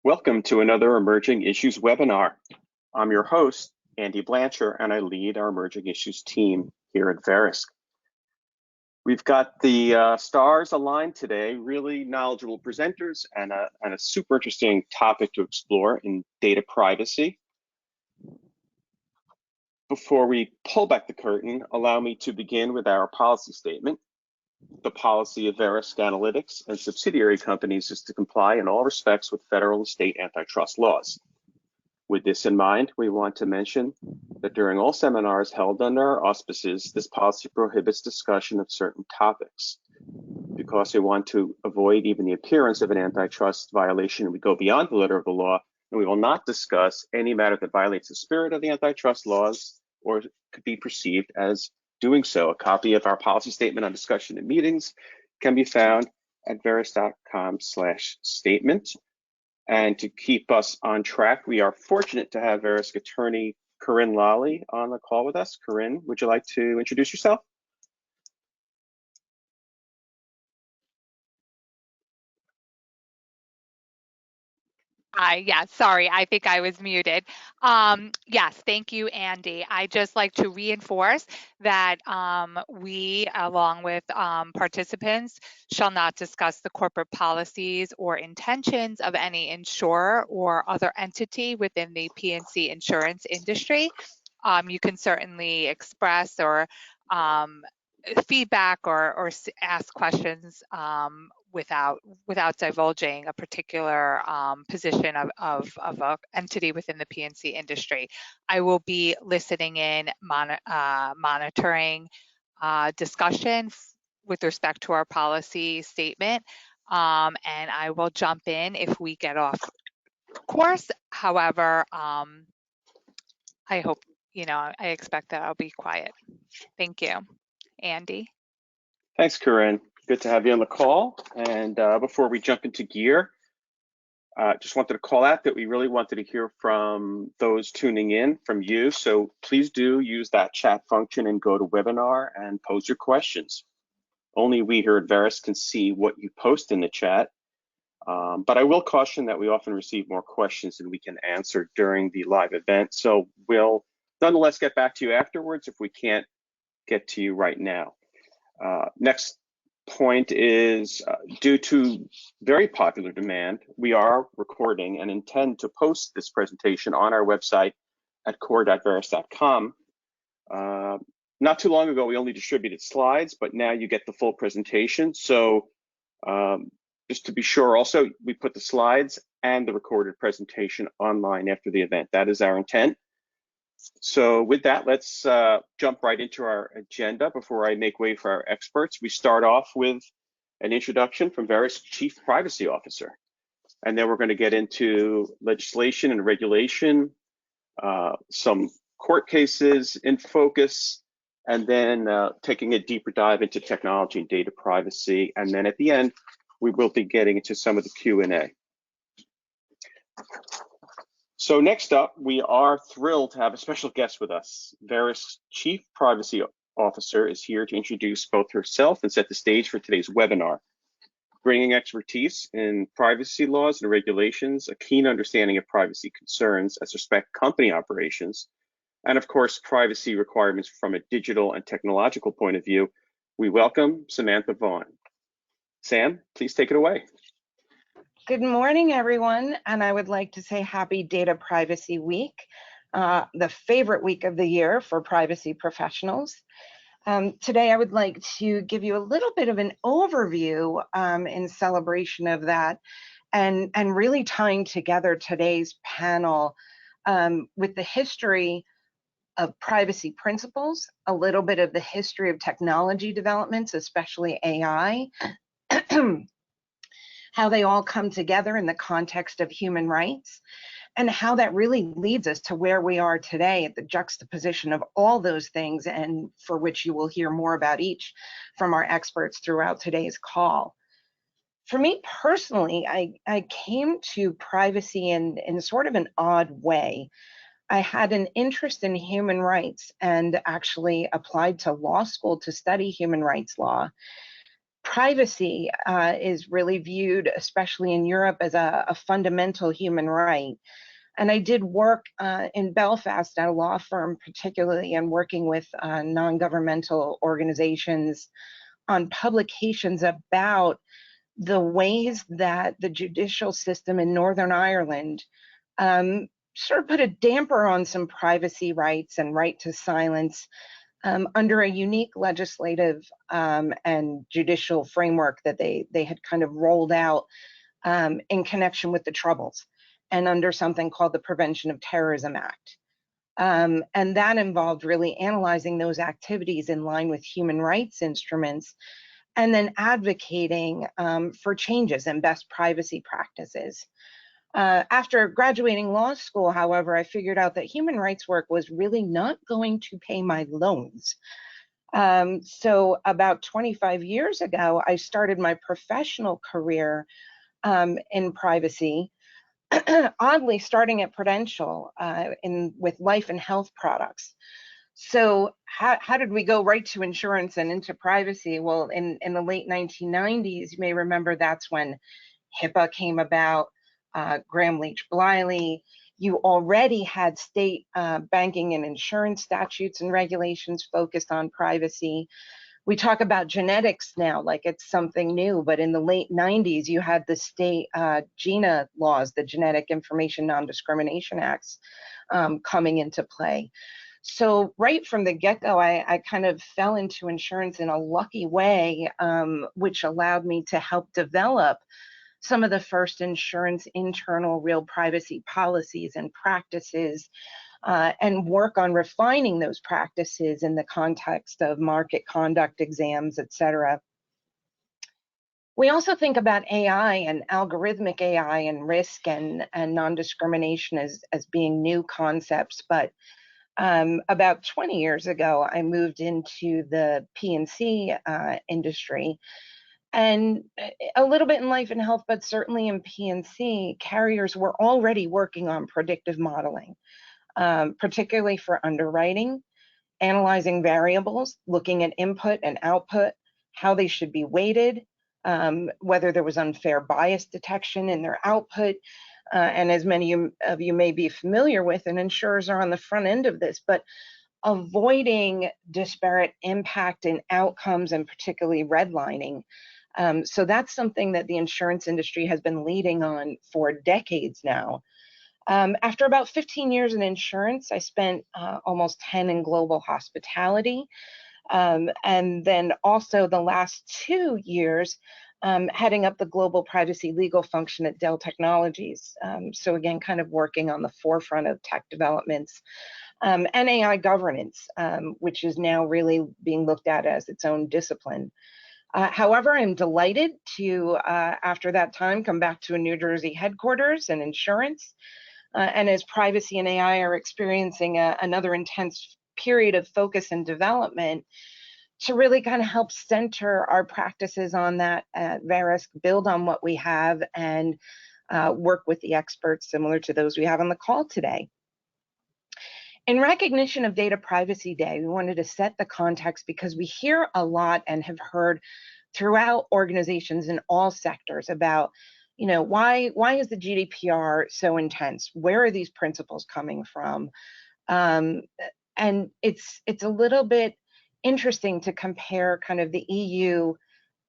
Welcome to another Emerging Issues webinar. I'm your host, Andy Blancher, and I lead our Emerging Issues team here at Verisk. We've got the stars aligned today, really knowledgeable presenters and a super interesting topic to explore in data privacy. Before we pull back the curtain, allow me to begin with our policy statement. The policy of Verisk Analytics and subsidiary companies is to comply in all respects with federal and state antitrust laws. With this in mind, we want to mention that during all seminars held under our auspices, this policy prohibits discussion of certain topics. Because we want to avoid even the appearance of an antitrust violation, we go beyond the letter of the law, and we will not discuss any matter that violates the spirit of the antitrust laws or could be perceived as doing so. A copy of our policy statement on discussion in meetings can be found at verisk.com/statement. And to keep us on track, we are fortunate to have Verisk attorney Corinne Lally on the call with us. Corinne, would you like to introduce yourself? Yeah, sorry, I think I was muted. Yes, thank you, Andy. I just like to reinforce that we, along with participants, shall not discuss the corporate policies or intentions of any insurer or other entity within the P&C insurance industry. You can certainly express or feedback or ask questions without divulging a particular position of an entity within the P&C industry. I will be listening in, monitoring discussion with respect to our policy statement, and I will jump in if we get off course. However, I hope, I expect that I'll be quiet. Thank you. Andy? Thanks, Corinne. Good to have you on the call. And before we jump into gear, just wanted to call out that we really wanted to hear from those tuning in, from you. So please do use that chat function and go to webinar and pose your questions. Only we here at Verisk can see what you post in the chat. But I will caution that we often receive more questions than we can answer during the live event. So we'll nonetheless get back to you afterwards if we can't get to you right now. Next point is, due to very popular demand, we are recording and intend to post this presentation on our website at core.verisk.com. Not too long ago, we only distributed slides, but now you get the full presentation. So just to be sure, also, we put the slides and the recorded presentation online after the event. That is our intent. So with that, let's jump right into our agenda before I make way for our experts. We start off with an introduction from Verisk's Chief Privacy Officer. And then we're going to get into legislation and regulation, some court cases in focus, and then taking a deeper dive into technology and data privacy. And then at the end, we will be getting into some of the Q&A. So next up, we are thrilled to have a special guest with us. Verisk's Chief Privacy Officer is here to introduce both herself and set the stage for today's webinar. Bringing expertise in privacy laws and regulations, a keen understanding of privacy concerns as respect company operations, and of course, privacy requirements from a digital and technological point of view, we welcome Samantha Vaughn. Sam, please take it away. Good morning, everyone, and I would like to say happy Data Privacy Week, the favorite week of the year for privacy professionals. Today, I would like to give you a little bit of an overview in celebration of that, and really tying together today's panel with the history of privacy principles, a little bit of the history of technology developments, especially AI, how they all come together in the context of human rights, and how that really leads us to where we are today at the juxtaposition of all those things, and for which you will hear more about each from our experts throughout today's call. For me personally, I came to privacy in sort of an odd way. I had an interest in human rights and actually applied to law school to study human rights law. privacy is really viewed, especially in Europe, as a fundamental human right. And I did work in Belfast at a law firm, particularly in working with non-governmental organizations on publications about the ways that the judicial system in Northern Ireland sort of put a damper on some privacy rights and right to silence under a unique legislative and judicial framework that they had kind of rolled out in connection with the Troubles and under something called the Prevention of Terrorism Act. And that involved really analyzing those activities in line with human rights instruments and then advocating for changes in best privacy practices. After graduating law school, however, I figured out that human rights work was really not going to pay my loans. So about 25 years ago, I started my professional career in privacy, oddly starting at Prudential with life and health products. So how did we go right to insurance and into privacy? Well, in the late 1990s, you may remember that's when HIPAA came about, Gramm-Leach-Bliley. You already had state banking and insurance statutes and regulations focused on privacy. We talk about genetics now like it's something new, but in the late 90s, you had the state GINA laws, the Genetic Information Non-Discrimination Acts, coming into play. So right from the get-go, I kind of fell into insurance in a lucky way, which allowed me to help develop some of the first insurance internal real privacy policies and practices, and work on refining those practices in the context of market conduct exams, et cetera. We also think about AI and algorithmic AI and risk and non-discrimination as being new concepts, but about 20 years ago, I moved into the P&C industry, and a little bit in life and health, but certainly in P&C, carriers were already working on predictive modeling, particularly for underwriting, analyzing variables, looking at input and output, how they should be weighted, whether there was unfair bias detection in their output. And as many of you may be familiar with, and insurers are on the front end of this, but avoiding disparate impact in outcomes and particularly redlining. So that's something that the insurance industry has been leading on for decades now. After about 15 years in insurance, I spent almost 10 in global hospitality. And then also the last 2 years, heading up the global privacy legal function at Dell Technologies. So again, kind of working on the forefront of tech developments. And AI governance, which is now really being looked at as its own discipline. However, I'm delighted to, after that time, come back to a New Jersey headquarters and insurance. And as privacy and AI are experiencing another intense period of focus and development, to really kind of help center our practices on that at Verisk, build on what we have, and work with the experts similar to those we have on the call today. In recognition of Data Privacy Day, we wanted to set the context because we hear a lot and have heard throughout organizations in all sectors about, you know, why is the GDPR so intense? Where are these principles coming from? And it's a little bit interesting to compare kind of the EU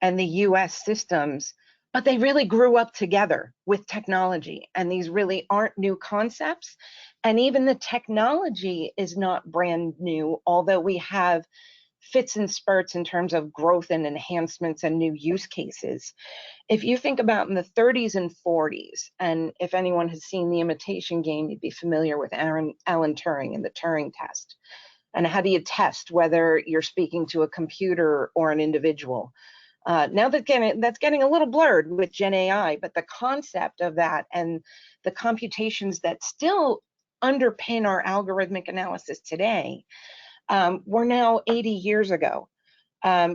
and the US systems, but they really grew up together with technology, and these really aren't new concepts. And even the technology is not brand new, although we have fits and spurts in terms of growth and enhancements and new use cases. If you think about in the 30s and 40s, and if anyone has seen The Imitation Game, you'd be familiar with Alan Turing and the Turing test. And how do you test whether you're speaking to a computer or an individual? Now that's getting a little blurred with Gen AI, but the concept of that and the computations that still underpin our algorithmic analysis today were now 80 years ago.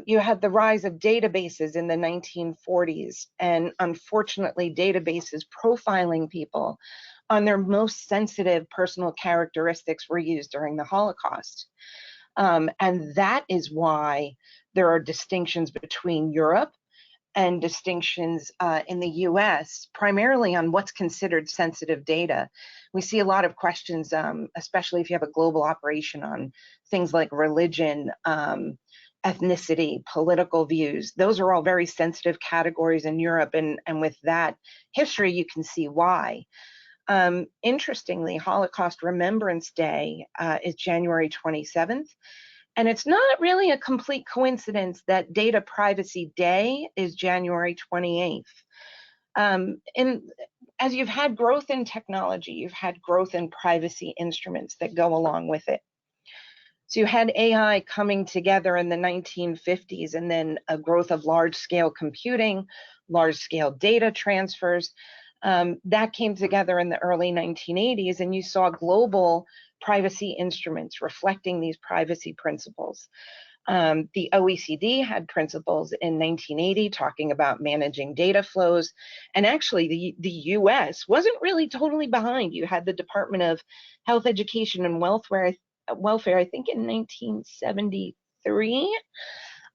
You had the rise of databases in the 1940s, and unfortunately, databases profiling people on their most sensitive personal characteristics were used during the Holocaust. And that is why there are distinctions between Europe and distinctions in the US, primarily on what's considered sensitive data. We see a lot of questions, especially if you have a global operation, on things like religion, ethnicity, political views. Those are all very sensitive categories in Europe, and with that history, you can see why. Interestingly, Holocaust Remembrance Day is January 27th. And it's not really a complete coincidence that Data Privacy Day is January 28th. As you've had growth in technology, you've had growth in privacy instruments that go along with it. So you had AI coming together in the 1950s, and then a growth of large-scale computing, large-scale data transfers. That came together in the early 1980s, and you saw global privacy instruments reflecting these privacy principles. The OECD had principles in 1980 talking about managing data flows, and actually the US wasn't really totally behind. You had the Department of Health, Education, and Welfare, I think in 1973,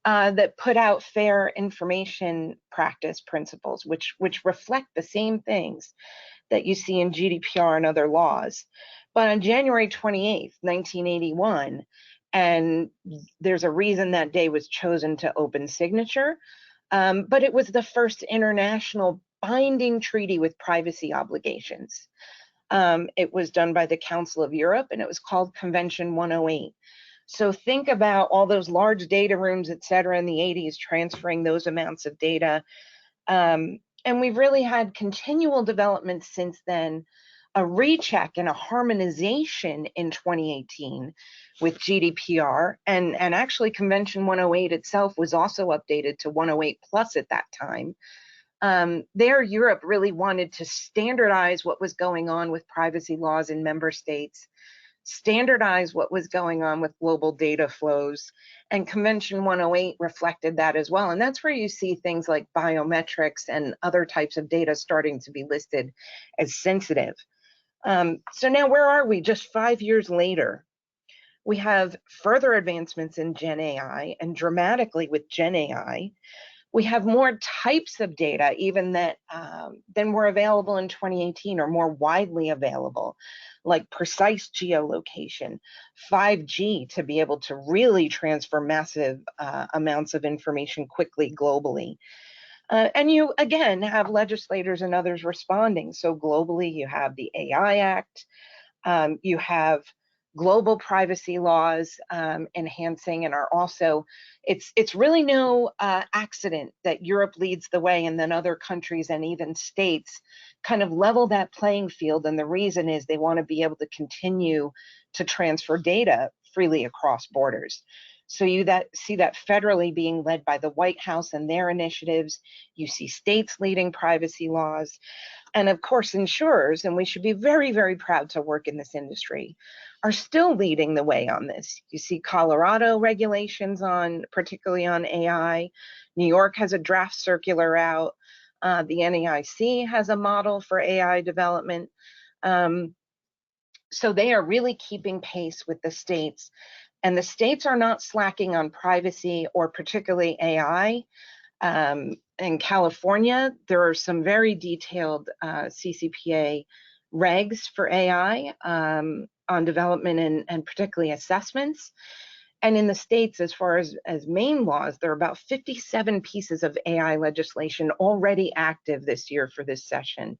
that put out fair information practice principles, which reflect the same things that you see in GDPR and other laws. But on January 28th, 1981, and there's a reason that day was chosen to open signature, but it was the first international binding treaty with privacy obligations. It was done by the Council of Europe, and it was called Convention 108. So think about all those large data rooms, et cetera, in the 80s, transferring those amounts of data. And we've really had continual development since then, a recheck and a harmonization in 2018 with GDPR. And actually, Convention 108 itself was also updated to 108 plus at that time. There, Europe really wanted to standardize what was going on with privacy laws in member states, standardize what was going on with global data flows, and Convention 108 reflected that as well. And that's where you see things like biometrics and other types of data starting to be listed as sensitive. So now where are we just 5 years later? We have further advancements in Gen AI, and dramatically with Gen AI, we have more types of data even that than were available in 2018, or more widely available, like precise geolocation, 5G to be able to really transfer massive amounts of information quickly globally. And you, again, have legislators and others responding. So globally, you have the AI Act, you have global privacy laws enhancing, and are also, it's really no accident that Europe leads the way, and then other countries and even states kind of level that playing field. And the reason is they want to be able to continue to transfer data freely across borders. So you see that federally being led by the White House and their initiatives. You see states leading privacy laws. And of course, insurers, and we should be very, very proud to work in this industry, are still leading the way on this. You see Colorado regulations particularly on AI. New York has a draft circular out. The NAIC has a model for AI development. So they are really keeping pace with the states. And the states are not slacking on privacy, or particularly AI. In California, there are some very detailed CCPA regs for AI on development and particularly assessments. And in the states, as far as main laws, there are about 57 pieces of AI legislation already active this year for this session.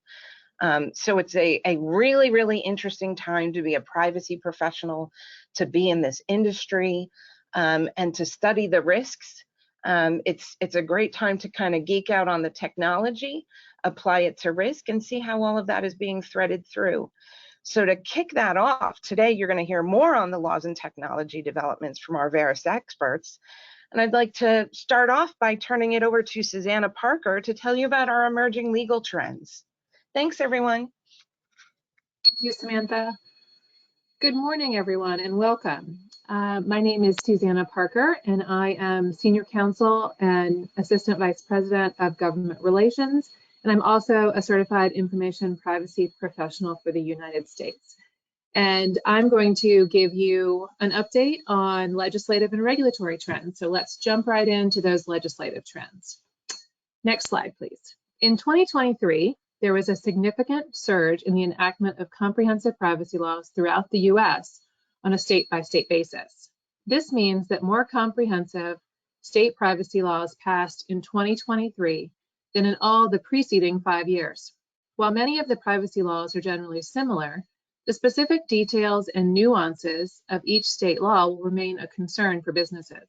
So it's a really, really interesting time to be a privacy professional, to be in this industry, and to study the risks. It's a great time to kind of geek out on the technology, apply it to risk, and see how all of that is being threaded through. So to kick that off, today you're going to hear more on the laws and technology developments from our various experts. And I'd like to start off by turning it over to Susanna Parker to tell you about our emerging legal trends. Thanks, everyone. Thank you, Samantha. Good morning, everyone, and welcome. My name is Susanna Parker, and I am Senior Counsel and Assistant Vice President of Government Relations, and I'm also a Certified Information Privacy Professional for the United States. And I'm going to give you an update on legislative and regulatory trends. So let's jump right into those legislative trends. Next slide, please. In 2023, there was a significant surge in the enactment of comprehensive privacy laws throughout the US on a state-by-state basis. This means that more comprehensive state privacy laws passed in 2023 than in all the preceding 5 years. While many of the privacy laws are generally similar, the specific details and nuances of each state law will remain a concern for businesses.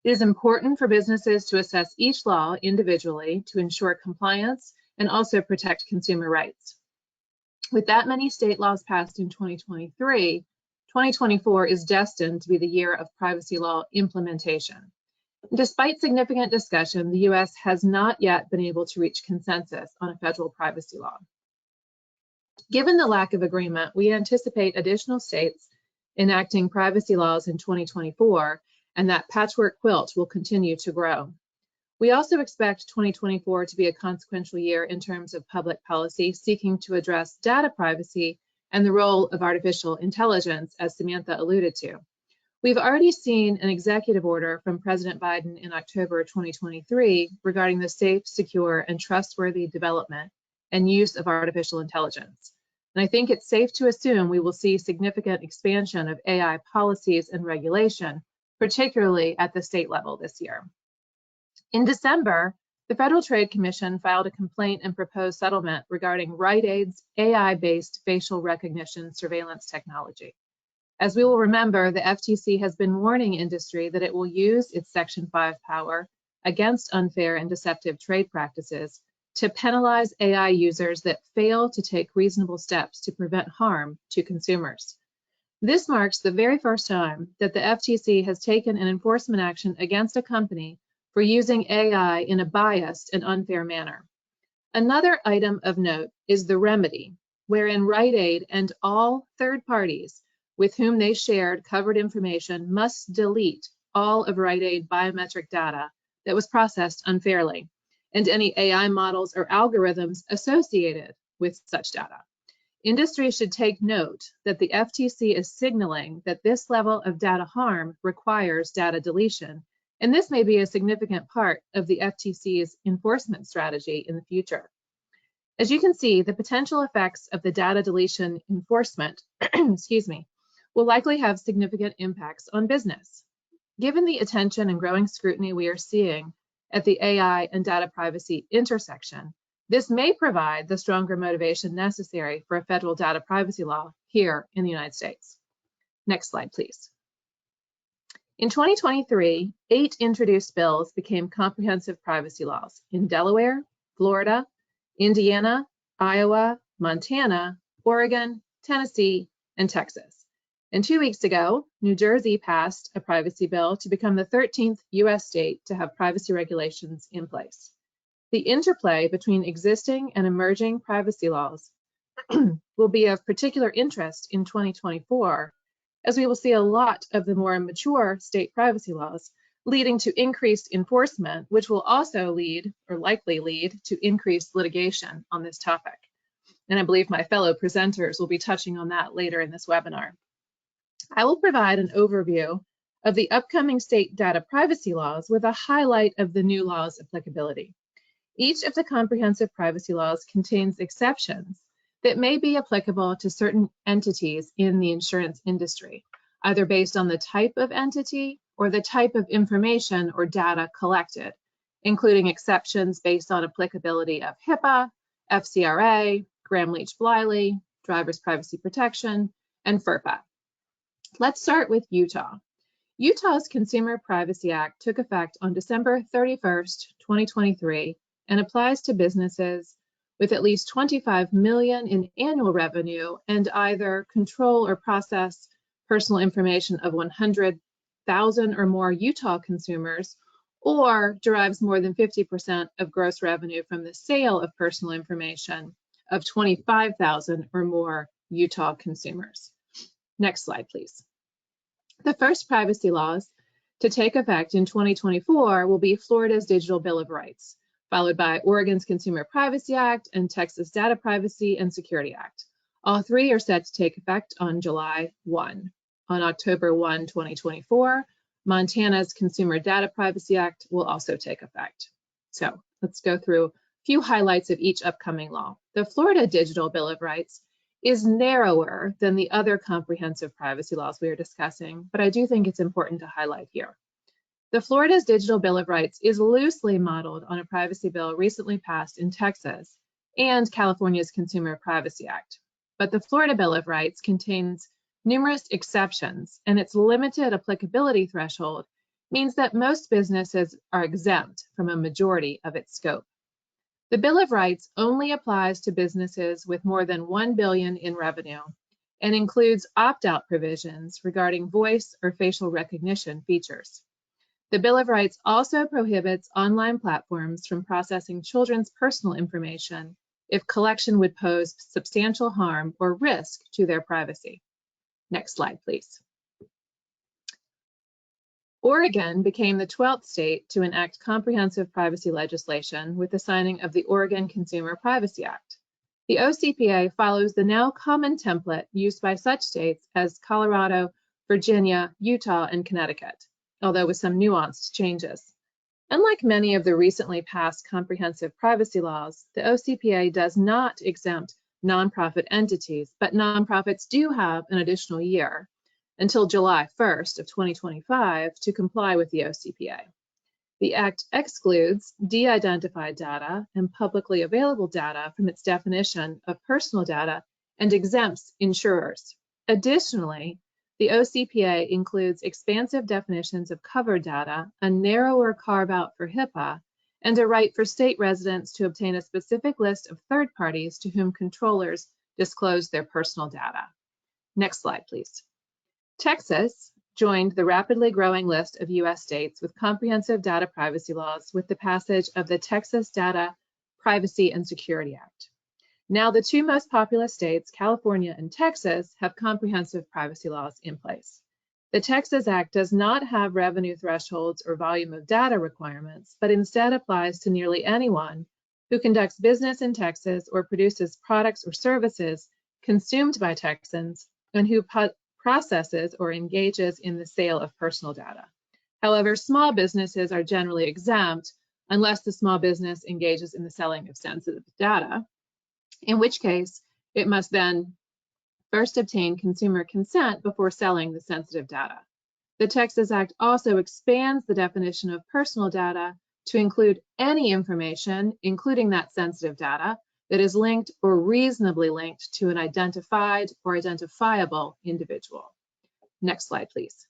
It is important for businesses to assess each law individually to ensure compliance and also protect consumer rights. With that many state laws passed in 2023, 2024 is destined to be the year of privacy law implementation. Despite significant discussion, the US has not yet been able to reach consensus on a federal privacy law. Given the lack of agreement, we anticipate additional states enacting privacy laws in 2024, and that patchwork quilt will continue to grow. We also expect 2024 to be a consequential year in terms of public policy seeking to address data privacy and the role of artificial intelligence, as Samantha alluded to. We've already seen an executive order from President Biden in October 2023 regarding the safe, secure, and trustworthy development and use of artificial intelligence. And I think it's safe to assume we will see significant expansion of AI policies and regulation, particularly at the state level this year. In December, the Federal Trade Commission filed a complaint and proposed settlement regarding Rite Aid's AI-based facial recognition surveillance technology. As we will remember, the FTC has been warning industry that it will use its Section 5 power against unfair and deceptive trade practices to penalize AI users that fail to take reasonable steps to prevent harm to consumers. This marks the very first time that the FTC has taken an enforcement action against a company for using AI in a biased and unfair manner. Another item of note is the remedy, wherein Rite Aid and all third parties with whom they shared covered information must delete all of Rite Aid biometric data that was processed unfairly, and any AI models or algorithms associated with such data. Industry should take note that the FTC is signaling that this level of data harm requires data deletion, and this may be a significant part of the FTC's enforcement strategy in the future. As you can see, the potential effects of the data deletion enforcement, will likely have significant impacts on business. Given the attention and growing scrutiny we are seeing at the AI and data privacy intersection, this may provide the stronger motivation necessary for a federal data privacy law here in the United States. Next slide, please. In 2023, 8 introduced bills became comprehensive privacy laws in Delaware, Florida, Indiana, Iowa, Montana, Oregon, Tennessee, and Texas. And 2 weeks ago, New Jersey passed a privacy bill to become the 13th US state to have privacy regulations in place. The interplay between existing and emerging privacy laws will be of particular interest in 2024, as we will see a lot of the more mature state privacy laws leading to increased enforcement, which will also lead, or likely lead, to increased litigation on this topic. And I believe my fellow presenters will be touching on that later in this webinar. I will provide an overview of the upcoming state data privacy laws with a highlight of the new law's applicability. Each of the comprehensive privacy laws contains exceptions that may be applicable to certain entities in the insurance industry, either based on the type of entity or the type of information or data collected, including exceptions based on applicability of HIPAA, FCRA, Gramm-Leach-Bliley, Driver's Privacy Protection, and FERPA. Let's start with Utah. Utah's Consumer Privacy Act took effect on December 31st, 2023, and applies to businesses with at least $25 million in annual revenue and either control or process personal information of 100,000 or more Utah consumers, or derives more than 50% of gross revenue from the sale of personal information of 25,000 or more Utah consumers. Next slide, please. The first privacy laws to take effect in 2024 will be Florida's Digital Bill of Rights, followed by Oregon's Consumer Privacy Act and Texas Data Privacy and Security Act. All 3 are set to take effect on July 1. On October 1, 2024, Montana's Consumer Data Privacy Act will also take effect. So Let's go through a few highlights of each upcoming law. The Florida Digital Bill of Rights is narrower than the other comprehensive privacy laws we are discussing, but I do think it's important to highlight here. The Florida's Digital Bill of Rights is loosely modeled on a privacy bill recently passed in Texas and California's Consumer Privacy Act. But the Florida Bill of Rights contains numerous exceptions, and its limited applicability threshold means that most businesses are exempt from a majority of its scope. The Bill of Rights only applies to businesses with more than $1 billion in revenue and includes opt-out provisions regarding voice or facial recognition features. The Bill of Rights also prohibits online platforms from processing children's personal information if collection would pose substantial harm or risk to their privacy. Next slide, please. Oregon became the 12th state to enact comprehensive privacy legislation with the signing of the Oregon Consumer Privacy Act. The OCPA follows the now common template used by such states as Colorado, Virginia, Utah, and Connecticut, although with some nuanced changes. Unlike many of the recently passed comprehensive privacy laws, the OCPA does not exempt nonprofit entities, but nonprofits do have an additional year until July 1st of 2025 to comply with the OCPA. The Act excludes de-identified data and publicly available data from its definition of personal data and exempts insurers. Additionally, the OCPA includes expansive definitions of covered data, a narrower carve-out for HIPAA, and a right for state residents to obtain a specific list of third parties to whom controllers disclose their personal data. Next slide, please. Texas joined the rapidly growing list of U.S. states with comprehensive data privacy laws with the passage of the Texas Data Privacy and Security Act. Now, the two most populous states, California and Texas, have comprehensive privacy laws in place. The Texas Act does not have revenue thresholds or volume of data requirements, but instead applies to nearly anyone who conducts business in Texas or produces products or services consumed by Texans and who processes or engages in the sale of personal data. However, small businesses are generally exempt unless the small business engages in the selling of sensitive data, in which case it must then first obtain consumer consent before selling the sensitive data. The Texas Act also expands the definition of personal data to include any information, including that sensitive data, that is linked or reasonably linked to an identified or identifiable individual. Next slide, please.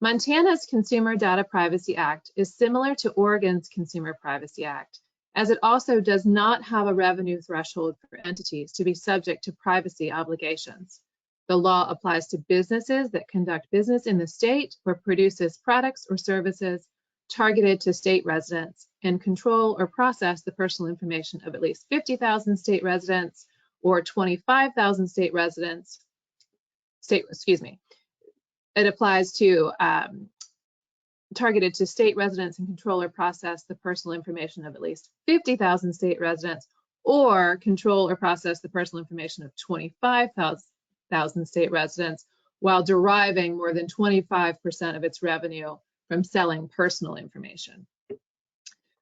Montana's Consumer Data Privacy Act is similar to Oregon's Consumer Privacy Act, as it also does not have a revenue threshold for entities to be subject to privacy obligations. The law applies to businesses that conduct business in the state or produces products or services targeted to state residents and control or process the personal information of at least 50,000 state residents or 25,000 state residents. It applies to targeted to state residents and control or process the personal information of at least 50,000 state residents or control or process the personal information of 25,000 state residents while deriving more than 25% of its revenue from selling personal information.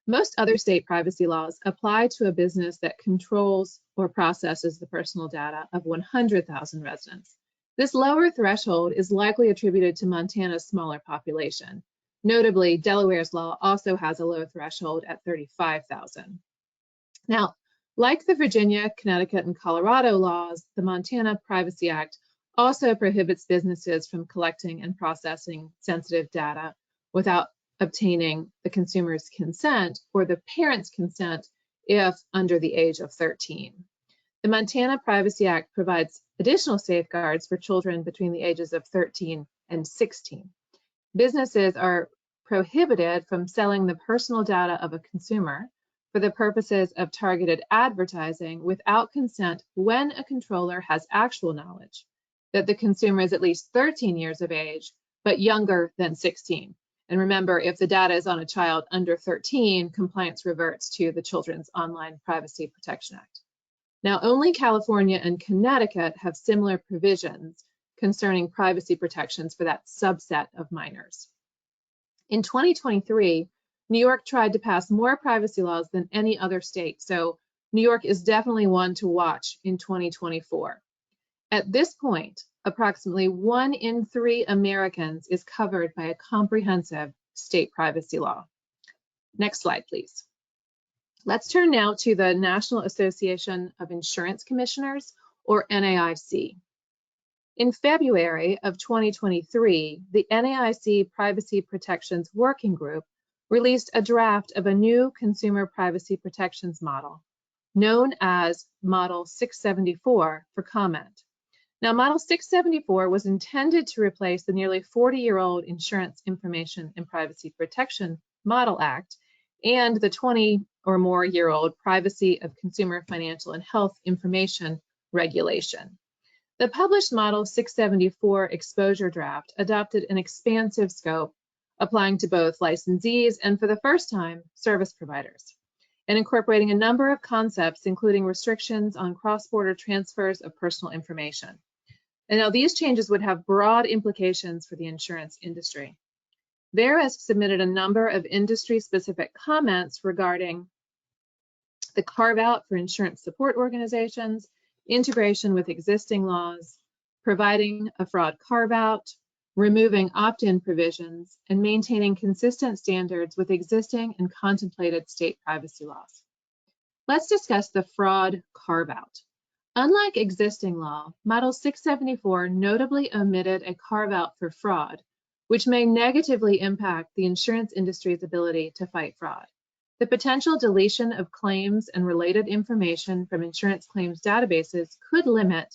Most other state privacy laws apply to a business that controls or processes the personal data of 100,000 residents. This lower threshold is likely attributed to Montana's smaller population. Notably, Delaware's law also has a low threshold at 35,000. Now, like the Virginia, Connecticut, and Colorado laws, the Montana Privacy Act also prohibits businesses from collecting and processing sensitive data without obtaining the consumer's consent or the parent's consent if under the age of 13. The Montana Privacy Act provides additional safeguards for children between the ages of 13 and 16. Businesses are prohibited from selling the personal data of a consumer for the purposes of targeted advertising without consent when a controller has actual knowledge that the consumer is at least 13 years of age, but younger than 16. And remember, if the data is on a child under 13, compliance reverts to the Children's Online Privacy Protection Act. Now, only California and Connecticut have similar provisions concerning privacy protections for that subset of minors. In 2023, New York tried to pass more privacy laws than any other state, so New York is definitely one to watch in 2024. At this point, approximately 1 in 3 Americans is covered by a comprehensive state privacy law. Next slide, please. Let's turn now to the National Association of Insurance Commissioners, or NAIC. In February of 2023, the NAIC Privacy Protections Working Group released a draft of a new consumer privacy protections model, known as Model 674, for comment. Now, Model 674 was intended to replace the nearly 40-year-old Insurance Information and Privacy Protection Model Act and the 20 or more year old Privacy of Consumer Financial and Health Information Regulation. The published Model 674 exposure draft adopted an expansive scope, applying to both licensees and, for the first time, service providers, and incorporating a number of concepts, including restrictions on cross-border transfers of personal information. And now these changes would have broad implications for the insurance industry. Verisk submitted a number of industry-specific comments regarding the carve-out for insurance support organizations, integration with existing laws, providing a fraud carve-out, removing opt-in provisions, and maintaining consistent standards with existing and contemplated state privacy laws. Let's discuss the fraud carve-out. Unlike existing law, Model 674 notably omitted a carve-out for fraud, which may negatively impact the insurance industry's ability to fight fraud. The potential deletion of claims and related information from insurance claims databases could limit,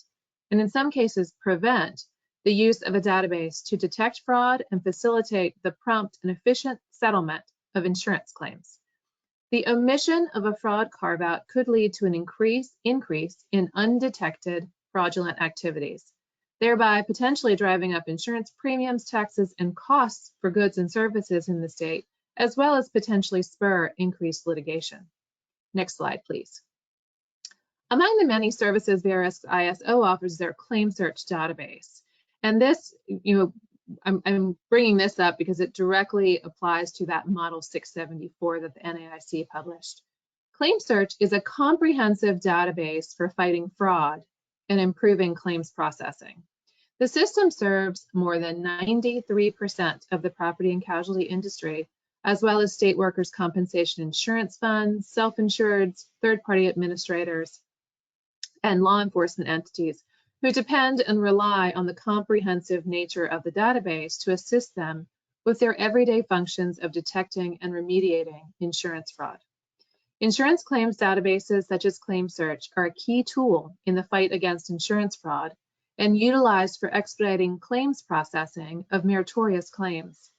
and in some cases prevent, the use of a database to detect fraud and facilitate the prompt and efficient settlement of insurance claims. The omission of a fraud carve-out could lead to an increase in undetected fraudulent activities, thereby potentially driving up insurance premiums, taxes, and costs for goods and services in the state, as well as potentially spur increased litigation. Next slide, please. Among the many services Verisk's ISO offers is their claim search database. And this, I'm bringing this up because it directly applies to that Model 674 that the NAIC published. Claim search is a comprehensive database for fighting fraud and improving claims processing. The system serves more than 93% of the property and casualty industry, as well as state workers' compensation insurance funds, self-insureds, third-party administrators, and law enforcement entities who depend and rely on the comprehensive nature of the database to assist them with their everyday functions of detecting and remediating insurance fraud. Insurance claims databases such as ClaimSearch are a key tool in the fight against insurance fraud and utilized for expediting claims processing of meritorious claims.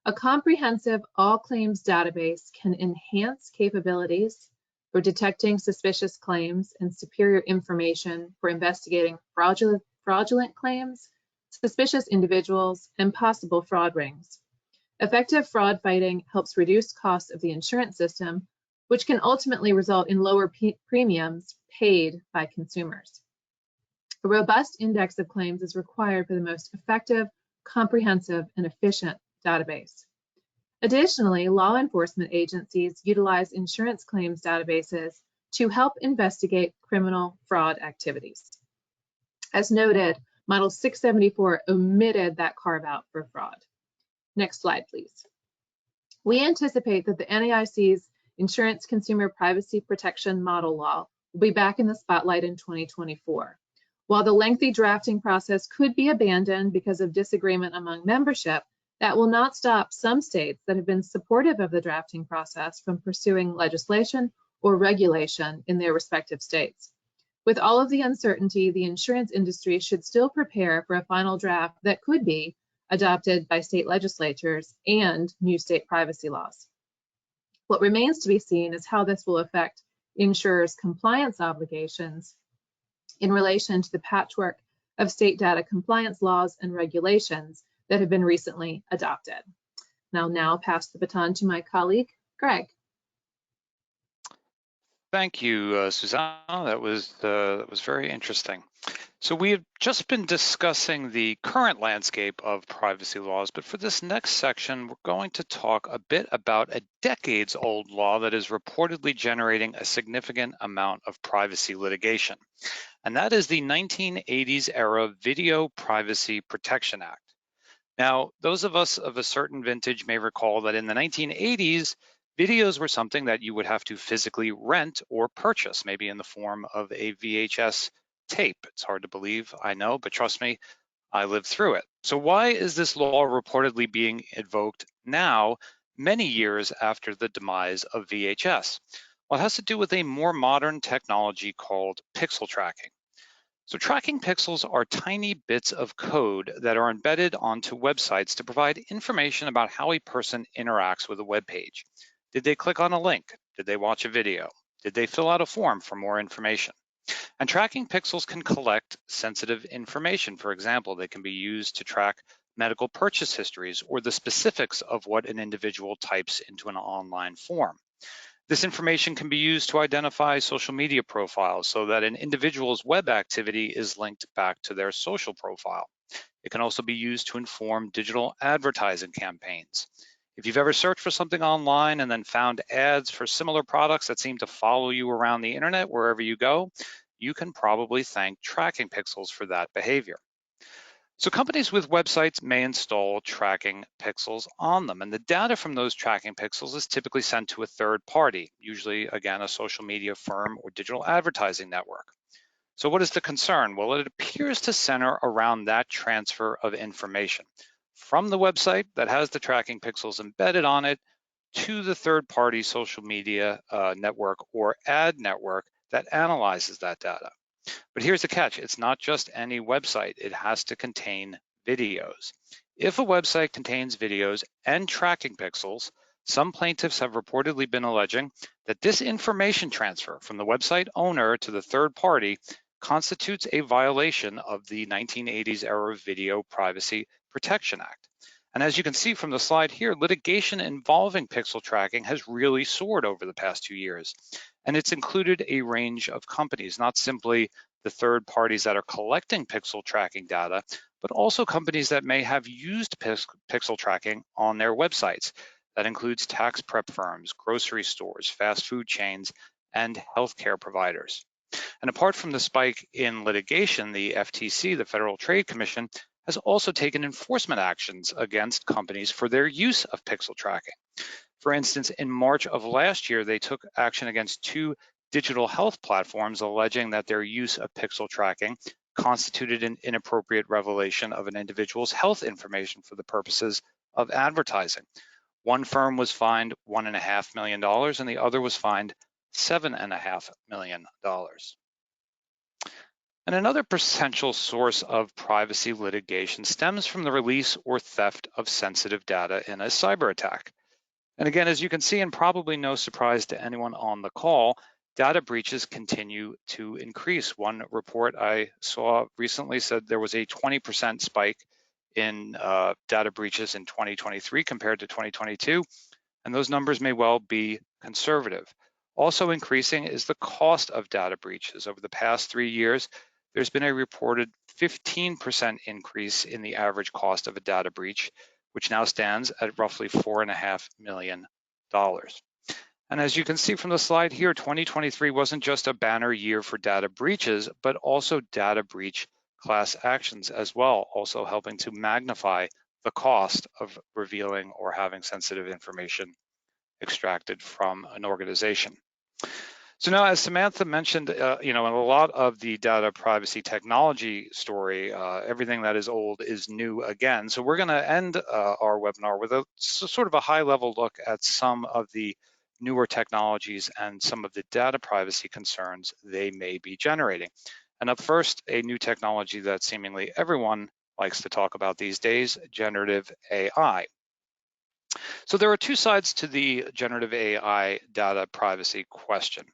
A comprehensive all claims database can enhance capabilities for detecting suspicious claims and superior information for investigating fraudulent claims, suspicious individuals, and possible fraud rings. Effective fraud fighting helps reduce costs of the insurance system, which can ultimately result in lower premiums paid by consumers. A robust index of claims is required for the most effective, comprehensive, and efficient database. Additionally, law enforcement agencies utilize insurance claims databases to help investigate criminal fraud activities. As noted, Model 674 omitted that carve-out for fraud. Next slide, please. We anticipate that the NAIC's Insurance Consumer Privacy Protection Model Law will be back in the spotlight in 2024. While the lengthy drafting process could be abandoned because of disagreement among membership, that will not stop some states that have been supportive of the drafting process from pursuing legislation or regulation in their respective states. With all of the uncertainty, the insurance industry should still prepare for a final draft that could be adopted by state legislatures and new state privacy laws. What remains to be seen is how this will affect insurers' compliance obligations in relation to the patchwork of state data compliance laws and regulations that have been recently adopted. I'll now pass the baton to my colleague, Greg. Thank you, Susanna. That was very interesting. So we have just been discussing the current landscape of privacy laws, but for this next section, we're going to talk a bit about a decades-old law that is reportedly generating a significant amount of privacy litigation, and that is the 1980s era Video Privacy Protection Act. Now, those of us of a certain vintage may recall that in the 1980s, videos were something that you would have to physically rent or purchase, maybe in the form of a VHS tape. It's hard to believe, I know, but trust me, I lived through it. So why is this law reportedly being invoked now, many years after the demise of VHS? Well, it has to do with a more modern technology called pixel tracking. So tracking pixels are tiny bits of code that are embedded onto websites to provide information about how a person interacts with a web page. Did they click on a link? Did they watch a video? Did they fill out a form for more information? And tracking pixels can collect sensitive information. For example, they can be used to track medical purchase histories or the specifics of what an individual types into an online form. This information can be used to identify social media profiles so that an individual's web activity is linked back to their social profile. It can also be used to inform digital advertising campaigns. If you've ever searched for something online and then found ads for similar products that seem to follow you around the internet wherever you go, you can probably thank tracking pixels for that behavior. So companies with websites may install tracking pixels on them, and the data from those tracking pixels is typically sent to a third party, usually, again, a social media firm or digital advertising network. So what is the concern? Well, it appears to center around that transfer of information from the website that has the tracking pixels embedded on it to the third-party social media network or ad network that analyzes that data. But here's the catch, it's not just any website, it has to contain videos. If a website contains videos and tracking pixels, some plaintiffs have reportedly been alleging that this information transfer from the website owner to the third party constitutes a violation of the 1980s era Video Privacy Protection Act. And as you can see from the slide here, litigation involving pixel tracking has really soared over the past 2 years. And it's included a range of companies, not simply the third parties that are collecting pixel tracking data, but also companies that may have used pixel tracking on their websites. That includes tax prep firms, grocery stores, fast food chains, and healthcare providers. And apart from the spike in litigation, the FTC, the Federal Trade Commission, has also taken enforcement actions against companies for their use of pixel tracking. For instance, in March of last year, they took action against 2 digital health platforms alleging that their use of pixel tracking constituted an inappropriate revelation of an individual's health information for the purposes of advertising. One firm was fined $1.5 million and the other was fined $7.5 million. And another potential source of privacy litigation stems from the release or theft of sensitive data in a cyber attack. And again, as you can see, and probably no surprise to anyone on the call, data breaches continue to increase. One report I saw recently said there was a 20% spike in data breaches in 2023 compared to 2022, and those numbers may well be conservative. Also increasing is the cost of data breaches. Over the past 3 years, there's been a reported 15% increase in the average cost of a data breach, which now stands at roughly $4.5 million. And as you can see from the slide here, 2023 wasn't just a banner year for data breaches, but also data breach class actions as well, also helping to magnify the cost of revealing or having sensitive information extracted from an organization. So now, as Samantha mentioned, in a lot of the data privacy technology story, everything that is old is new again. So we're going to end our webinar with a sort of a high-level look at some of the newer technologies and some of the data privacy concerns they may be generating. And up first, a new technology that seemingly everyone likes to talk about these days, generative AI. So there are 2 sides to the generative AI data privacy question.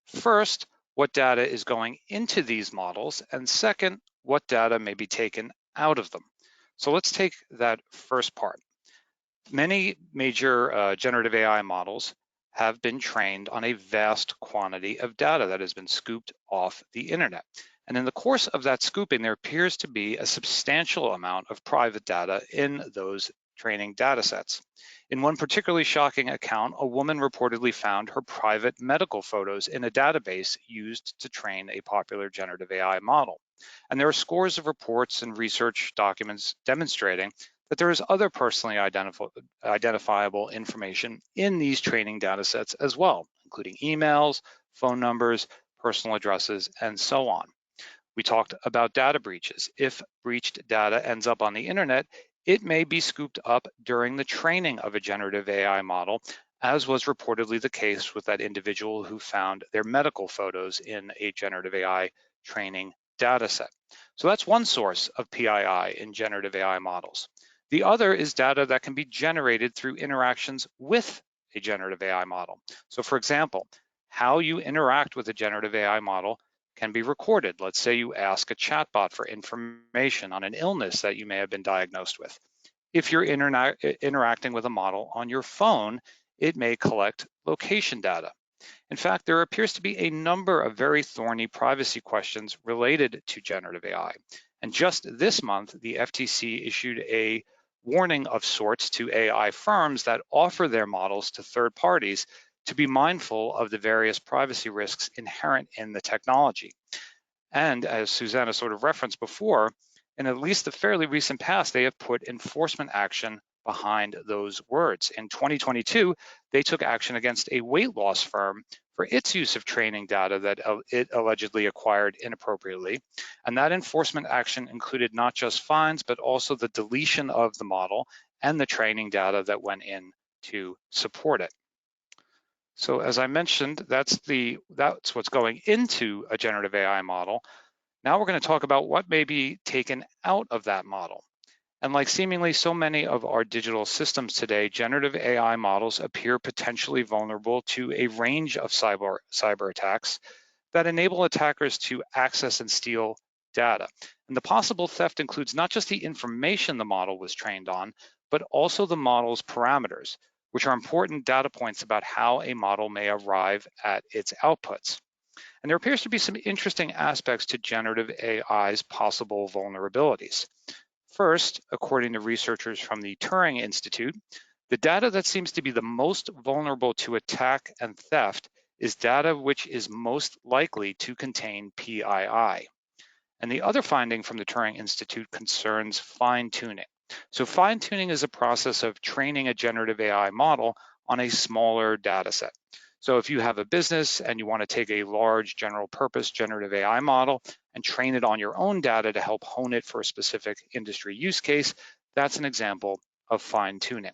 First, what data is going into these models, and second, what data may be taken out of them. So let's take that first part. Many major generative AI models have been trained on a vast quantity of data that has been scooped off the internet. And in the course of that scooping, there appears to be a substantial amount of private data in those training data sets. In one particularly shocking account, a woman reportedly found her private medical photos in a database used to train a popular generative AI model. And there are scores of reports and research documents demonstrating that there is other personally identifiable information in these training data sets as well, including emails, phone numbers, personal addresses, and so on. We talked about data breaches. If breached data ends up on the internet, it may be scooped up during the training of a generative AI model, as was reportedly the case with that individual who found their medical photos in a generative AI training data set. So that's one source of PII in generative AI models. The other is data that can be generated through interactions with a generative AI model. So for example, how you interact with a generative AI model can be recorded. Let's say you ask a chatbot for information on an illness that you may have been diagnosed with. If you're interacting with a model on your phone, it may collect location data. In fact, there appears to be a number of very thorny privacy questions related to generative AI. And just this month, the FTC issued a warning of sorts to AI firms that offer their models to third parties to be mindful of the various privacy risks inherent in the technology. And as Susanna sort of referenced before, in at least the fairly recent past, they have put enforcement action behind those words. In 2022, they took action against a weight loss firm for its use of training data that it allegedly acquired inappropriately. And that enforcement action included not just fines, but also the deletion of the model and the training data that went in to support it. So as I mentioned, that's what's going into a generative AI model. Now we're going to talk about what may be taken out of that model. And like seemingly so many of our digital systems today, generative AI models appear potentially vulnerable to a range of cyber attacks that enable attackers to access and steal data. And the possible theft includes not just the information the model was trained on, but also the model's parameters, which are important data points about how a model may arrive at its outputs. And there appears to be some interesting aspects to generative AI's possible vulnerabilities. First, according to researchers from the Turing Institute, the data that seems to be the most vulnerable to attack and theft is data which is most likely to contain PII. And the other finding from the Turing Institute concerns fine-tuning. So fine-tuning is a process of training a generative AI model on a smaller data set. So if you have a business and you want to take a large general purpose generative AI model and train it on your own data to help hone it for a specific industry use case, that's an example of fine-tuning.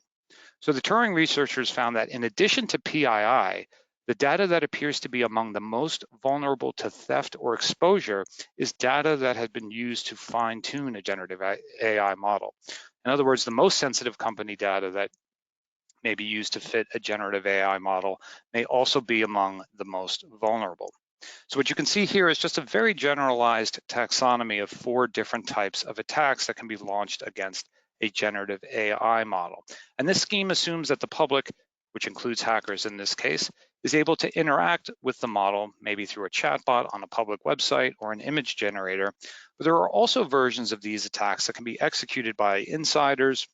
So the Turing researchers found that in addition to PII, the data that appears to be among the most vulnerable to theft or exposure is data that has been used to fine-tune a generative AI model. In other words, the most sensitive company data that may be used to fit a generative AI model may also be among the most vulnerable. So what you can see here is just a very generalized taxonomy of 4 different types of attacks that can be launched against a generative AI model. And this scheme assumes that the public, which includes hackers in this case, is able to interact with the model, maybe through a chatbot on a public website or an image generator. But there are also versions of these attacks that can be executed by insiders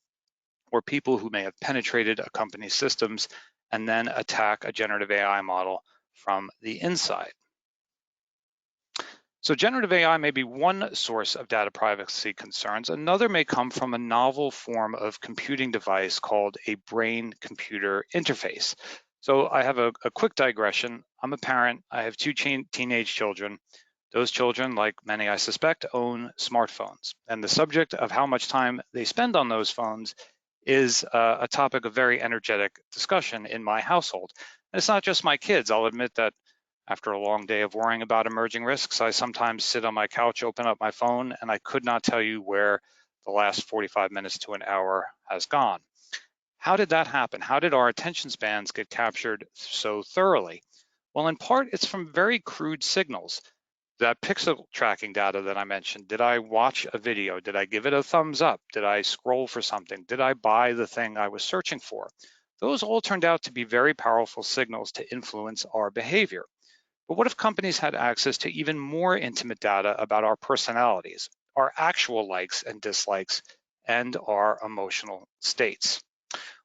or people who may have penetrated a company's systems and then attack a generative AI model from the inside. So generative AI may be one source of data privacy concerns. Another may come from a novel form of computing device called a brain-computer interface. So I have a quick digression. I'm a parent. I have 2 teenage children. Those children, like many I suspect, own smartphones. And the subject of how much time they spend on those phones is a topic of very energetic discussion in my household. And it's not just my kids. I'll admit that after a long day of worrying about emerging risks, I sometimes sit on my couch, open up my phone, and I could not tell you where the last 45 minutes to an hour has gone. How did that happen? How did our attention spans get captured so thoroughly? Well, in part, it's from very crude signals. That pixel tracking data that I mentioned, did I watch a video? Did I give it a thumbs up? Did I scroll for something? Did I buy the thing I was searching for? Those all turned out to be very powerful signals to influence our behavior. But what if companies had access to even more intimate data about our personalities, our actual likes and dislikes, and our emotional states?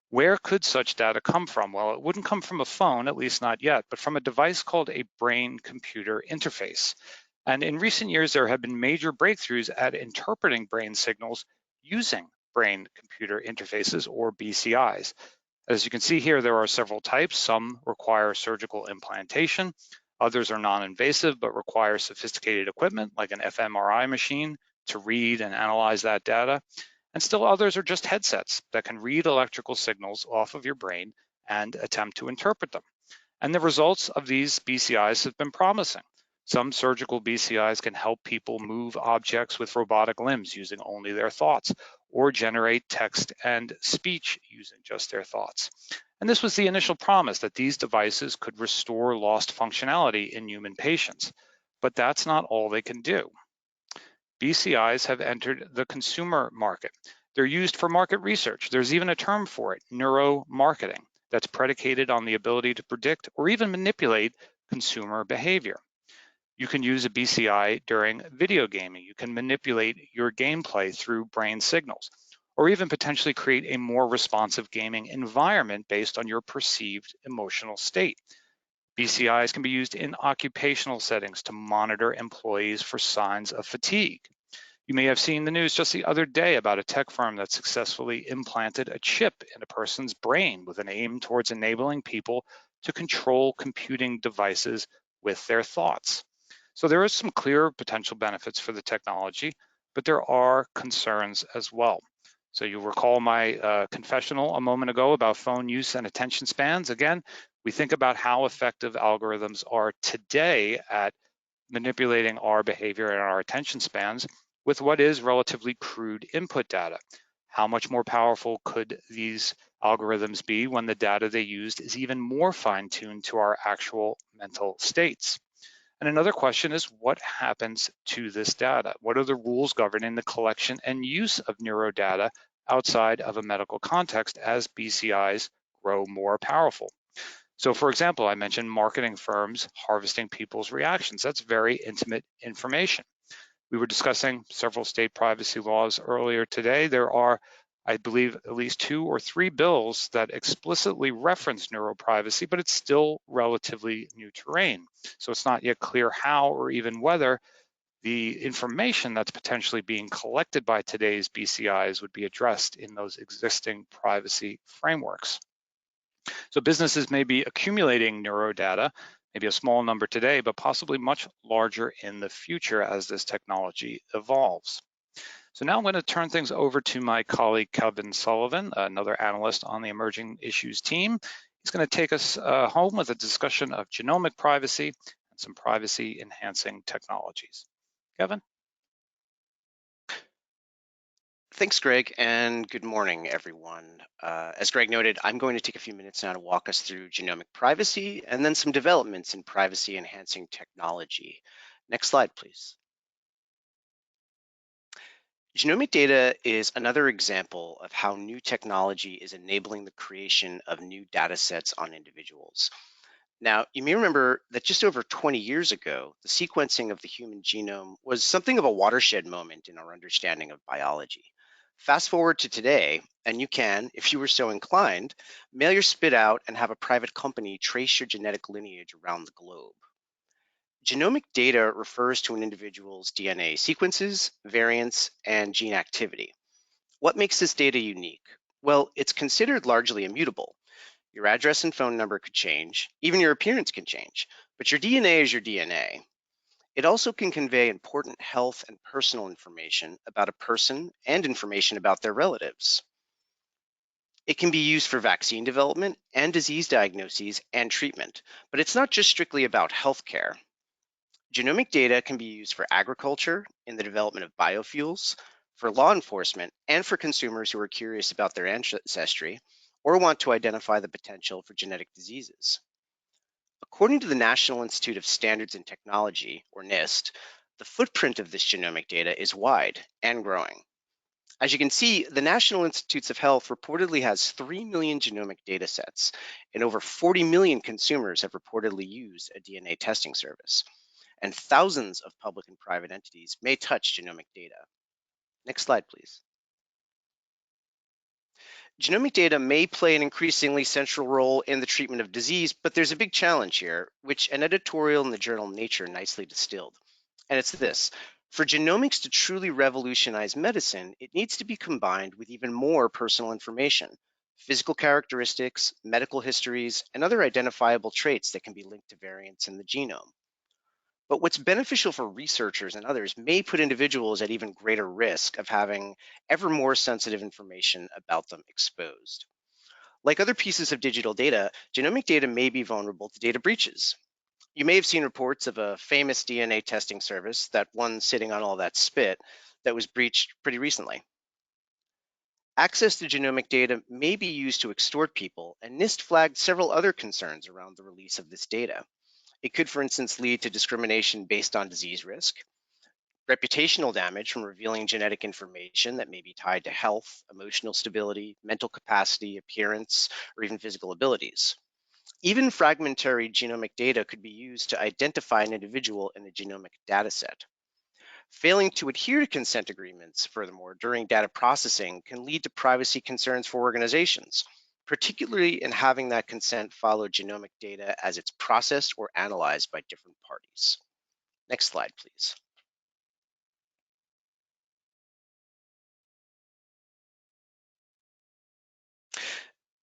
Where could such data come from? Well, it wouldn't come from a phone, at least not yet, but from a device called a brain-computer interface. And in recent years, there have been major breakthroughs at interpreting brain signals using brain-computer interfaces, or BCIs. As you can see here, there are several types. Some require surgical implantation. Others are non-invasive but require sophisticated equipment like an fMRI machine to read and analyze that data. And still others are just headsets that can read electrical signals off of your brain and attempt to interpret them. And the results of these BCIs have been promising. Some surgical BCIs can help people move objects with robotic limbs using only their thoughts, or generate text and speech using just their thoughts. And this was the initial promise, that these devices could restore lost functionality in human patients. But that's not all they can do. BCIs have entered the consumer market. They're used for market research. There's even a term for it, neuromarketing, that's predicated on the ability to predict or even manipulate consumer behavior. You can use a BCI during video gaming. You can manipulate your gameplay through brain signals, or even potentially create a more responsive gaming environment based on your perceived emotional state. BCIs can be used in occupational settings to monitor employees for signs of fatigue. You may have seen the news just the other day about a tech firm that successfully implanted a chip in a person's brain with an aim towards enabling people to control computing devices with their thoughts. So there are some clear potential benefits for the technology, but there are concerns as well. So you'll recall my confessional a moment ago about phone use and attention spans. Again, we think about how effective algorithms are today at manipulating our behavior and our attention spans with what is relatively crude input data. How much more powerful could these algorithms be when the data they used is even more fine-tuned to our actual mental states? And another question is, what happens to this data? What are the rules governing the collection and use of neurodata outside of a medical context as BCIs grow more powerful? So for example, I mentioned marketing firms harvesting people's reactions. That's very intimate information. We were discussing several state privacy laws earlier today. There are, I believe, at least 2 or 3 bills that explicitly reference neuroprivacy, but it's still relatively new terrain. So it's not yet clear how or even whether the information that's potentially being collected by today's BCIs would be addressed in those existing privacy frameworks. So businesses may be accumulating neurodata, maybe a small number today, but possibly much larger in the future as this technology evolves. So now I'm going to turn things over to my colleague, Kevin Sullivan, another analyst on the emerging issues team. He's going to take us home with a discussion of genomic privacy and some privacy enhancing technologies. Kevin? Thanks, Greg, and good morning, everyone. As Greg noted, I'm going to take a few minutes now to walk us through genomic privacy and then some developments in privacy-enhancing technology. Next slide, please. Genomic data is another example of how new technology is enabling the creation of new data sets on individuals. Now, you may remember that just over 20 years ago, the sequencing of the human genome was something of a watershed moment in our understanding of biology. Fast forward to today, and you can, if you were so inclined, mail your spit out and have a private company trace your genetic lineage around the globe. Genomic data refers to an individual's DNA sequences, variants, and gene activity. What makes this data unique? Well, it's considered largely immutable. Your address and phone number could change, even your appearance can change, but your DNA is your DNA. It also can convey important health and personal information about a person and information about their relatives. It can be used for vaccine development and disease diagnoses and treatment, but it's not just strictly about healthcare. Genomic data can be used for agriculture, in the development of biofuels, for law enforcement, and for consumers who are curious about their ancestry or want to identify the potential for genetic diseases. According to the National Institute of Standards and Technology, or NIST, the footprint of this genomic data is wide and growing. As you can see, the National Institutes of Health reportedly has 3 million genomic data sets, and over 40 million consumers have reportedly used a DNA testing service. And thousands of public and private entities may touch genomic data. Next slide, please. Genomic data may play an increasingly central role in the treatment of disease, but there's a big challenge here, which an editorial in the journal Nature nicely distilled. And it's this: for genomics to truly revolutionize medicine, it needs to be combined with even more personal information, physical characteristics, medical histories, and other identifiable traits that can be linked to variants in the genome. But what's beneficial for researchers and others may put individuals at even greater risk of having ever more sensitive information about them exposed. Like other pieces of digital data, genomic data may be vulnerable to data breaches. You may have seen reports of a famous DNA testing service, that one sitting on all that spit, that was breached pretty recently. Access to genomic data may be used to extort people, and NIST flagged several other concerns around the release of this data. It could, for instance, lead to discrimination based on disease risk, reputational damage from revealing genetic information that may be tied to health, emotional stability, mental capacity, appearance, or even physical abilities. Even fragmentary genomic data could be used to identify an individual in a genomic dataset. Failing to adhere to consent agreements, furthermore, during data processing can lead to privacy concerns for organizations, particularly in having that consent follow genomic data as it's processed or analyzed by different parties. Next slide, please.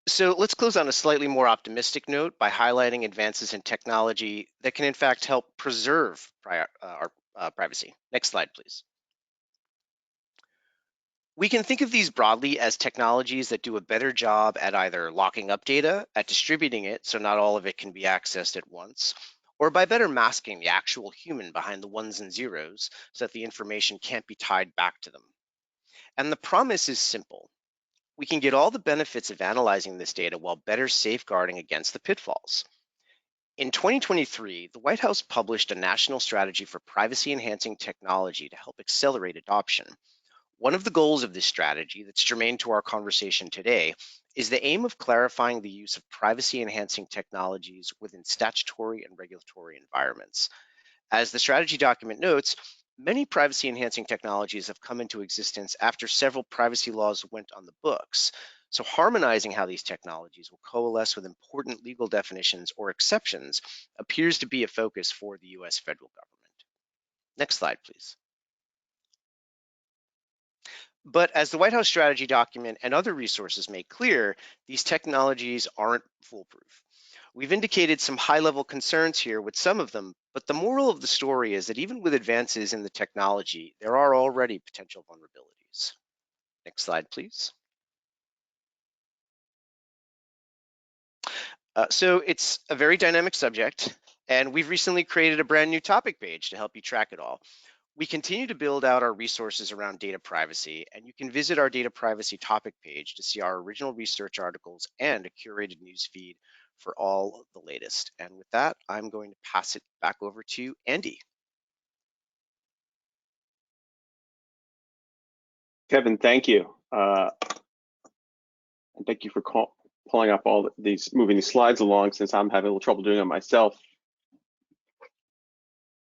So let's close on a slightly more optimistic note by highlighting advances in technology that can in fact help preserve our privacy. Next slide, please. We can think of these broadly as technologies that do a better job at either locking up data, at distributing it so not all of it can be accessed at once, or by better masking the actual human behind the ones and zeros so that the information can't be tied back to them. And the promise is simple. We can get all the benefits of analyzing this data while better safeguarding against the pitfalls. In 2023, the White House published a national strategy for privacy-enhancing technology to help accelerate adoption. One of the goals of this strategy that's germane to our conversation today is the aim of clarifying the use of privacy-enhancing technologies within statutory and regulatory environments. As the strategy document notes, many privacy-enhancing technologies have come into existence after several privacy laws went on the books. So harmonizing how these technologies will coalesce with important legal definitions or exceptions appears to be a focus for the US federal government. Next slide, please. But as the White House strategy document and other resources make clear, these technologies aren't foolproof. We've indicated some high-level concerns here with some of them, but the moral of the story is that even with advances in the technology, there are already potential vulnerabilities. Next slide, please. So it's a very dynamic subject, and we've recently created a brand new topic page to help you track it all. We continue to build out our resources around data privacy, and you can visit our data privacy topic page to see our original research articles and a curated news feed for all the latest. And with that, I'm going to pass it back over to Andy. Kevin, thank you. And thank you for pulling up all these, moving these slides along, since I'm having a little trouble doing it myself.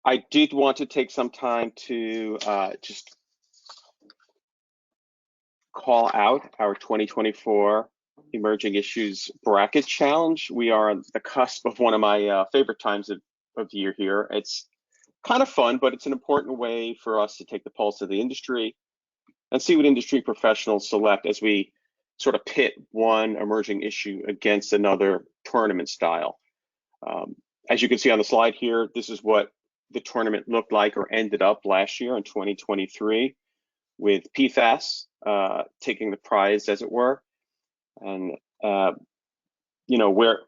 I did want to take some time to just call out our 2024 Emerging Issues Bracket Challenge. We are on the cusp of one of my favorite times of the year here. It's kind of fun, but it's an important way for us to take the pulse of the industry and see what industry professionals select as we sort of pit one emerging issue against another tournament style. As you can see on the slide here, this is what the tournament looked like or ended up last year in 2023, with PFAS taking the prize, as it were. And, you know, where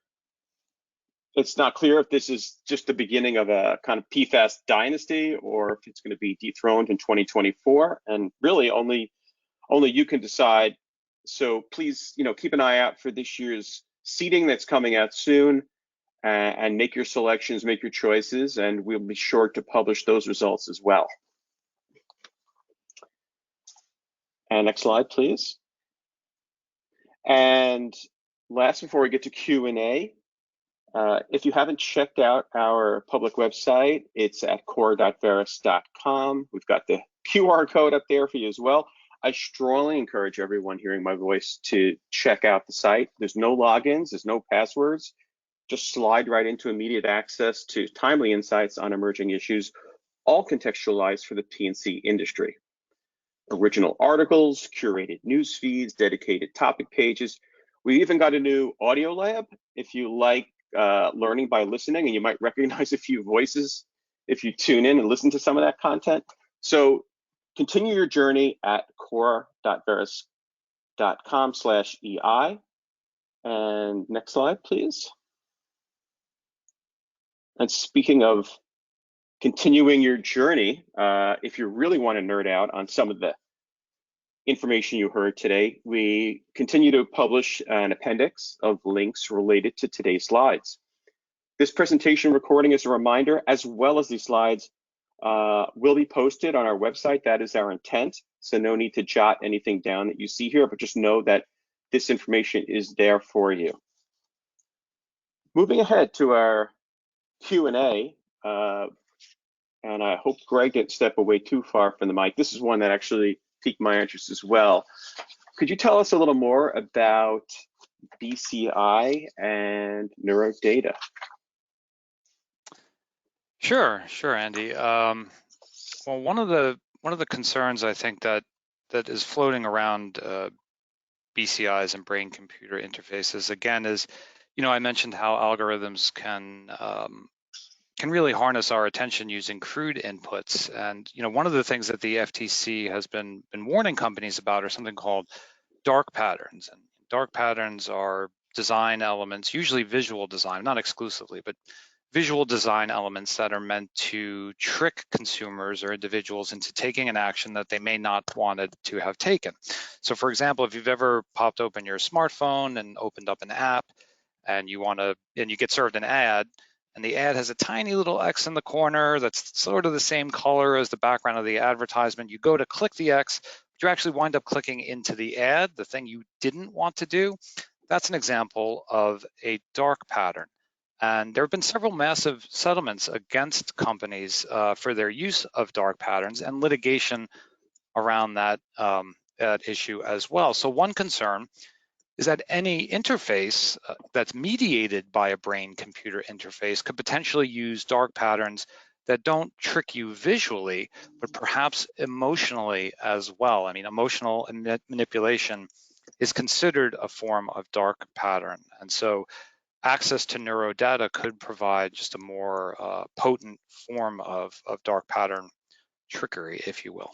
it's not clear if this is just the beginning of a kind of PFAS dynasty or if it's going to be dethroned in 2024. And really only you can decide. So please, you know, keep an eye out for this year's seeding that's coming out soon, and make your selections, make your choices, and we'll be sure to publish those results as well. And next slide, please. And last, before we get to Q&A, if you haven't checked out our public website, it's at core.veris.com. We've got the QR code up there for you as well. I strongly encourage everyone hearing my voice to check out the site. There's no logins, there's no passwords. Just slide right into immediate access to timely insights on emerging issues, all contextualized for the P&C industry. Original articles, curated news feeds, dedicated topic pages. We even got a new audio lab if you like learning by listening, and you might recognize a few voices if you tune in and listen to some of that content. So continue your journey at core.veris.com/EI. And next slide, please. And speaking of continuing your journey, if you really want to nerd out on some of the information you heard today, we continue to publish an appendix of links related to today's slides. This presentation recording is a reminder, as well as these slides will be posted on our website. That is our intent. So no need to jot anything down that you see here, but just know that this information is there for you. Moving ahead to our Q&A, and I hope Greg didn't step away too far from the mic. This is one that actually piqued my interest as well. Could you tell us a little more about BCI and neurodata? Sure, Andy. Well, one of the concerns I think that is floating around BCIs and brain-computer interfaces, again, is, I mentioned how algorithms can really harness our attention using crude inputs. And one of the things that the FTC has been warning companies about are something called dark patterns. And dark patterns are design elements, usually visual design, not exclusively, but visual design elements that are meant to trick consumers or individuals into taking an action that they may not wanted to have taken. So for example, if you've ever popped open your smartphone and opened up an app and you get served an ad, and the ad has a tiny little X in the corner that's sort of the same color as the background of the advertisement. You go to click the X, but you actually wind up clicking into the ad, the thing you didn't want to do. That's an example of a dark pattern. And there have been several massive settlements against companies for their use of dark patterns and litigation around that issue as well. So one concern is that any interface that's mediated by a brain-computer interface could potentially use dark patterns that don't trick you visually, but perhaps emotionally as well. I mean, emotional manipulation is considered a form of dark pattern. And so access to neurodata could provide just a more potent form of dark pattern trickery, if you will.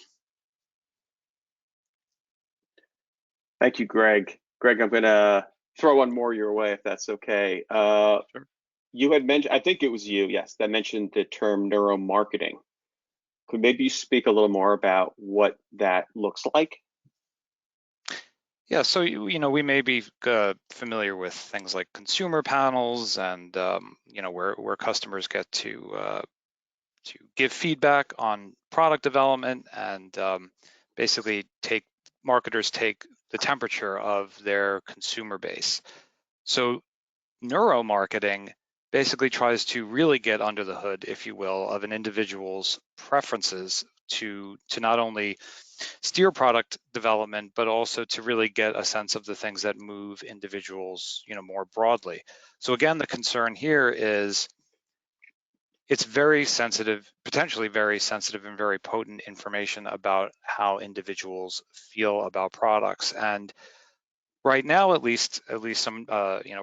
Thank you, Greg. Greg, I'm going to throw one more your way, if that's okay. Sure. You had mentioned, I think it was you, yes, that mentioned the term neuromarketing. Could maybe you speak a little more about what that looks like? Yeah, so we may be familiar with things like consumer panels and where customers get to give feedback on product development and basically marketers take the temperature of their consumer base. So neuromarketing basically tries to really get under the hood, if you will, of an individual's preferences to not only steer product development, but also to really get a sense of the things that move individuals, more broadly. So again, the concern here is it's very sensitive, potentially very sensitive and very potent information about how individuals feel about products. And right now, at least some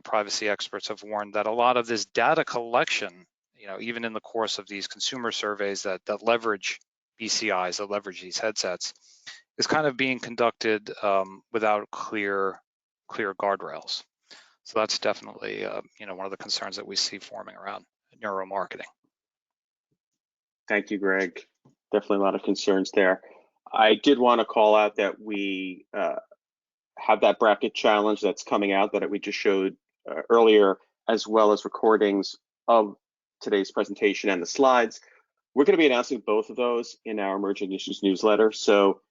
privacy experts have warned that a lot of this data collection, even in the course of these consumer surveys that leverage BCIs, that leverage these headsets, is kind of being conducted without clear guardrails. So that's definitely one of the concerns that we see forming around neuromarketing. Thank you, Greg. Definitely a lot of concerns there. I did want to call out that we have that bracket challenge that's coming out that we just showed earlier, as well as recordings of today's presentation and the slides. We're going to be announcing both of those in our Emerging Issues newsletter. So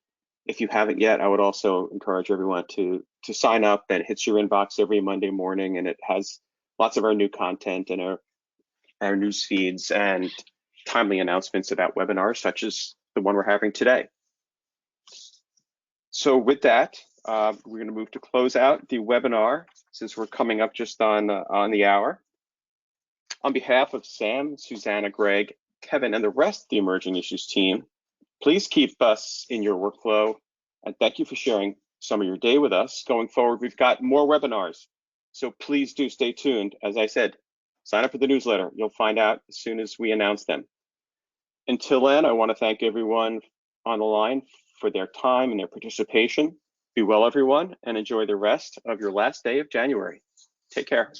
If you haven't yet, I would also encourage everyone to sign up. And it hits your inbox every Monday morning, and it has lots of our new content and our news feeds and timely announcements about webinars such as the one we're having today. So with that, we're going to move to close out the webinar since we're coming up just on the hour. On behalf of Sam, Susanna, Greg, Kevin, and the rest of the Emerging Issues team, please keep us in your workflow, and thank you for sharing some of your day with us. Going forward, we've got more webinars, so please do stay tuned. As I said, sign up for the newsletter. You'll find out as soon as we announce them. Until then, I want to thank everyone on the line for their time and their participation. Be well, everyone, and enjoy the rest of your last day of January. Take care.